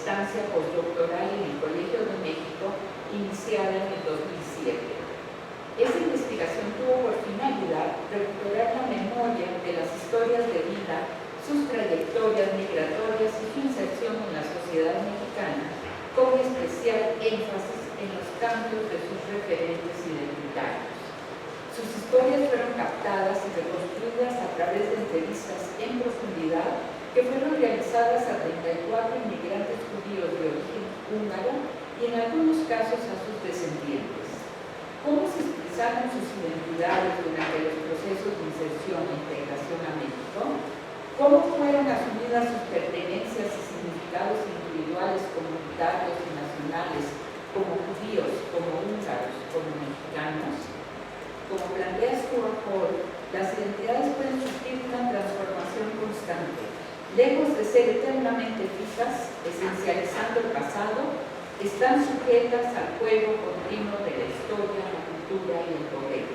estancia postdoctoral en el Colegio de México, iniciada en el 2007. Esta investigación tuvo por finalidad recuperar la memoria de las historias de vida, sus trayectorias migratorias y su inserción en la sociedad mexicana, con especial énfasis en los cambios de sus referentes identitarios. Sus historias fueron captadas y reconstruidas a través de entrevistas en profundidad que fueron realizadas a 34 inmigrantes judíos de origen húngaro y en algunos casos a sus descendientes. ¿Cómo se expresaron sus identidades durante los procesos de inserción e integración a México? ¿Cómo fueron asumidas sus pertenencias y significados individuales, comunitarios y nacionales, como judíos, como húngaros, como mexicanos? Como plantea Stuart Hall, las identidades pueden sufrir una transformación constante. Lejos de ser eternamente fijas, esencializando el pasado, están sujetas al juego continuo de la historia, la cultura y el poder.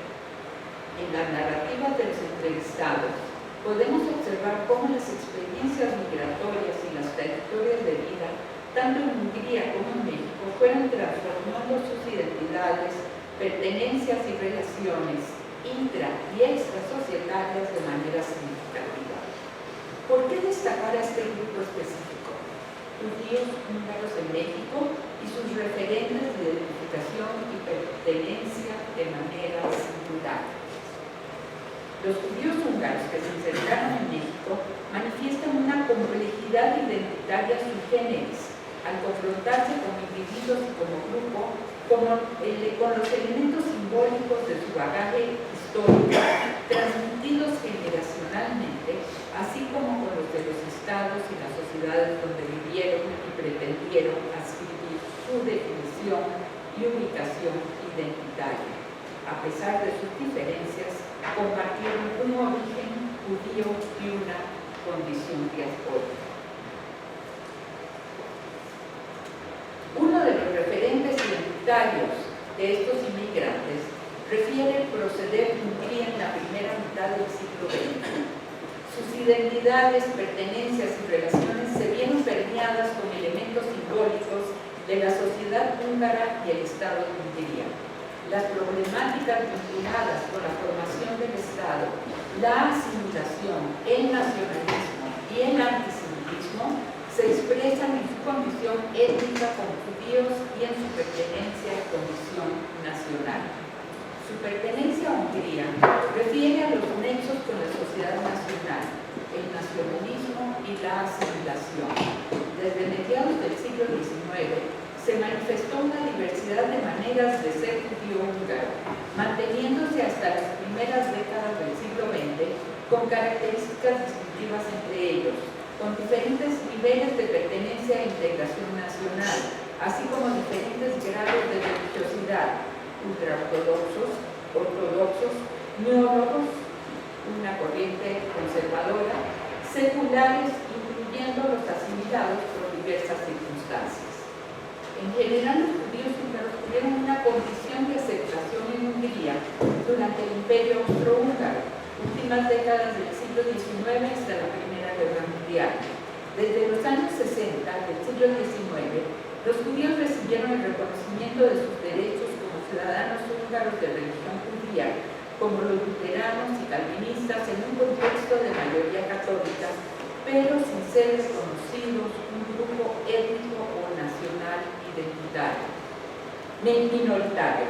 En las narrativas de los entrevistados, podemos observar cómo las experiencias migratorias y las trayectorias de vida, tanto en Hungría como en México, fueron transformando sus identidades, pertenencias y relaciones intra- y extrasocietarias de manera significativa. ¿Por qué destacar a este grupo específico? Judíos húngaros en México y sus referentes de identificación y pertenencia de manera singular. Los judíos húngaros que se insertaron en México manifiestan una complejidad identitaria sui generis al confrontarse como individuos y como grupo con los elementos simbólicos de su bagaje histórico transmitidos generacionalmente, así como con los de los estados y las sociedades donde vivieron y pretendieron adscribir su definición y ubicación identitaria. A pesar de sus diferencias, compartieron un origen judío y una condición diaspórica. Uno de los referentes identitarios de estos inmigrantes refiere el proceder de Hungría en la primera mitad del siglo XX. Sus identidades, pertenencias y relaciones se vieron permeadas con elementos simbólicos de la sociedad húngara y el Estado de Hungría. Las problemáticas vinculadas con la formación del Estado, la asimilación, el nacionalismo y el antisemitismo se expresan en su condición étnica como judíos y en su pertenencia a condición nacional. Su pertenencia a Hungría refiere a los nexos con la sociedad nacional, el nacionalismo y la asimilación. Desde mediados del siglo XIX se manifestó una diversidad de maneras de ser judío húngaro, manteniéndose hasta las primeras décadas del siglo XX con características distintivas entre ellos, con diferentes niveles de pertenencia e integración nacional, así como diferentes grados de religiosidad, ultraortodoxos, ortodoxos, neólogos, una corriente conservadora, seculares, incluyendo los asimilados por diversas circunstancias. En general, los judíos húngaros tuvieron una condición de aceptación en Hungría durante el Imperio Austrohúngaro, últimas décadas del siglo XIX hasta la Primera Guerra Mundial. Desde los años 60 del siglo XIX, los judíos recibieron el reconocimiento de sus derechos como ciudadanos húngaros de religión judía, como los luteranos y calvinistas en un contexto de mayoría católica, pero sin ser reconocidos un grupo étnico o nacional minoritario.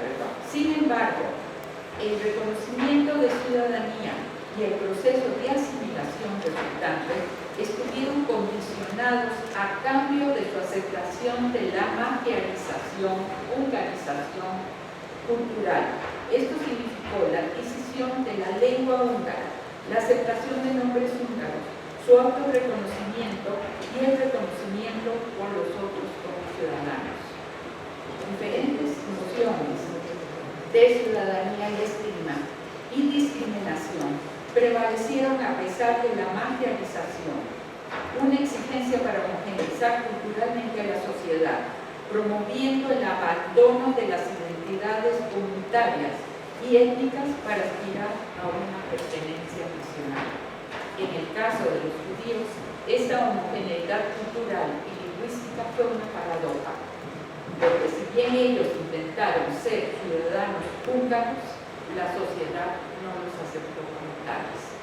Sin embargo, el reconocimiento de ciudadanía y el proceso de asimilación resultante estuvieron condicionados a cambio de su aceptación de la magiarización, hungarización cultural. Esto significó la adquisición de la lengua húngara, la aceptación de nombres húngaros, su autorreconocimiento y el reconocimiento por los otros como ciudadanos. Diferentes nociones de ciudadanía y estigma y discriminación prevalecieron a pesar de la magiarización, una exigencia para homogeneizar culturalmente a la sociedad, promoviendo el abandono de las identidades comunitarias y étnicas para aspirar a una pertenencia nacional. En el caso de los judíos, esta homogeneidad cultural y lingüística fue una paradoja, porque si bien ellos intentaron ser ciudadanos húngaros, la sociedad no los aceptó como tales.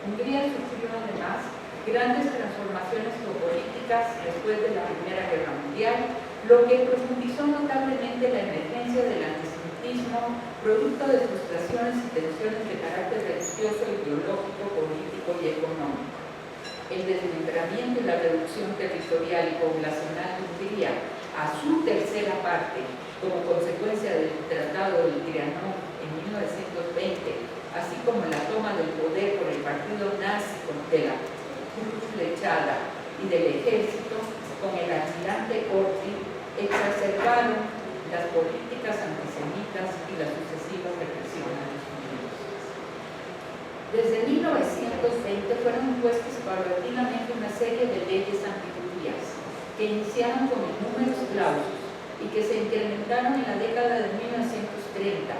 Hungría sufrió además grandes transformaciones geopolíticas después de la Primera Guerra Mundial, lo que profundizó notablemente la emergencia del antisemitismo, producto de frustraciones y tensiones de carácter religioso, ideológico, político y económico. El desmembramiento y la reducción territorial y poblacional de Hungría a su tercera parte, como consecuencia del Tratado del Trianon en 1920, así como la toma del poder por el partido nazi de la Cruz Flechada y del ejército con el almirante Horthy, exacerbaron las políticas antisemitas y las sucesivas represiones a los judíos. Desde 1920 fueron impuestas paulatinamente una serie de leyes antijudías que iniciaron con números clausus y que se incrementaron en la década de 1930.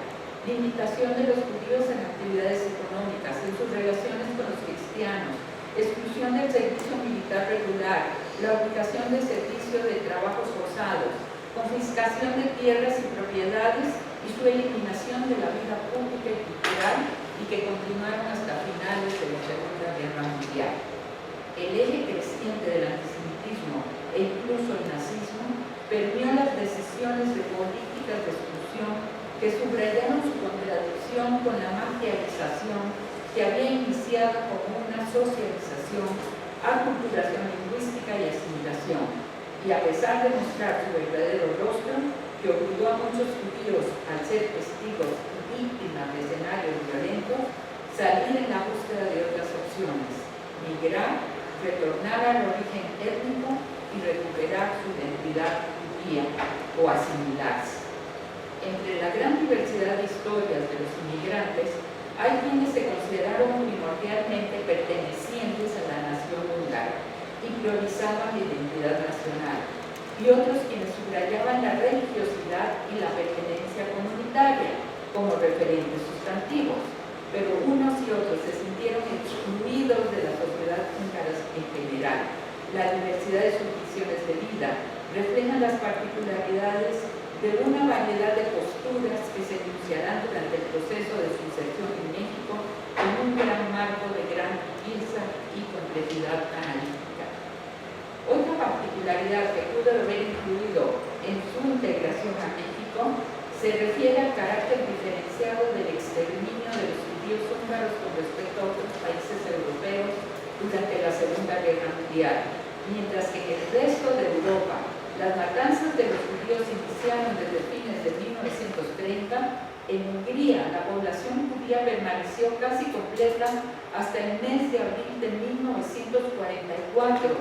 Limitación de los judíos en actividades económicas, en sus relaciones con los cristianos, exclusión del servicio militar regular, la obligación de servicio de trabajos forzados, confiscación de tierras y propiedades y su eliminación de la vida pública y cultural, y que continuaron hasta finales de la Segunda Guerra Mundial. El eje creciente del antisemitismo e incluso el nazismo permeó las decisiones de políticas de exclusión que subrayaron su contradicción con la materialización que había iniciado como una socialización, aculturación lingüística y asimilación, y a pesar de mostrar su verdadero rostro, que obligó a muchos judíos, al ser testigos y víctimas de escenarios violentos, salir en la búsqueda de otras opciones, migrar, retornar al origen étnico y recuperar su identidad judía o asimilarse. Entre la gran diversidad de historias de los inmigrantes, hay quienes se consideraron primordialmente pertenecientes a la nación húngara y priorizaban la identidad nacional, y otros quienes subrayaban la religiosidad y la pertenencia comunitaria como referentes sustantivos, pero unos y otros se sintieron excluidos de la sociedad húngara en general. La diversidad de sus visiones de vida refleja las particularidades de una variedad de posturas que se enunciarán durante el proceso de su inserción en México en un gran marco de gran riqueza y complejidad analítica. Otra particularidad que pudo haber incluido en su integración a México se refiere al carácter diferenciado del exterminio de los judíos húngaros con respecto a otros países europeos durante la Segunda Guerra Mundial, mientras que en el resto de Europa las matanzas de los judíos iniciaron desde fines de 1930. En Hungría, la población judía permaneció casi completa hasta el mes de abril de 1944,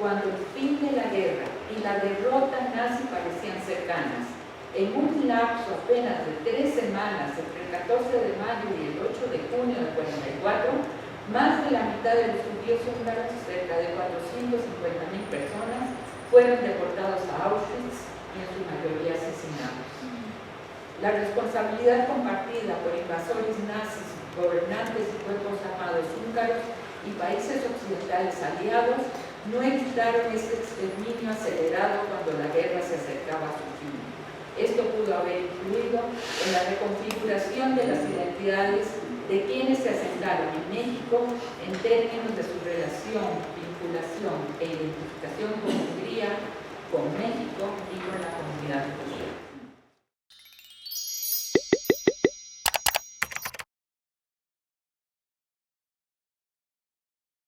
cuando el fin de la guerra y la derrota nazi parecían cercanas. En un lapso apenas de 3 semanas, entre el 14 de mayo y el 8 de junio del 44, más de la mitad de los judíos húngaros, cerca de 450.000 personas, fueron deportados a Auschwitz y en su mayoría asesinados. La responsabilidad compartida por invasores nazis, gobernantes y cuerpos armados húngaros y países occidentales aliados no evitaron este exterminio acelerado cuando la guerra se acercaba a su fin. Esto pudo haber influido en la reconfiguración de las identidades de quienes se asentaron en México en términos de su relación, vinculación e identificación con Hungría, con México y con la comunidad judía.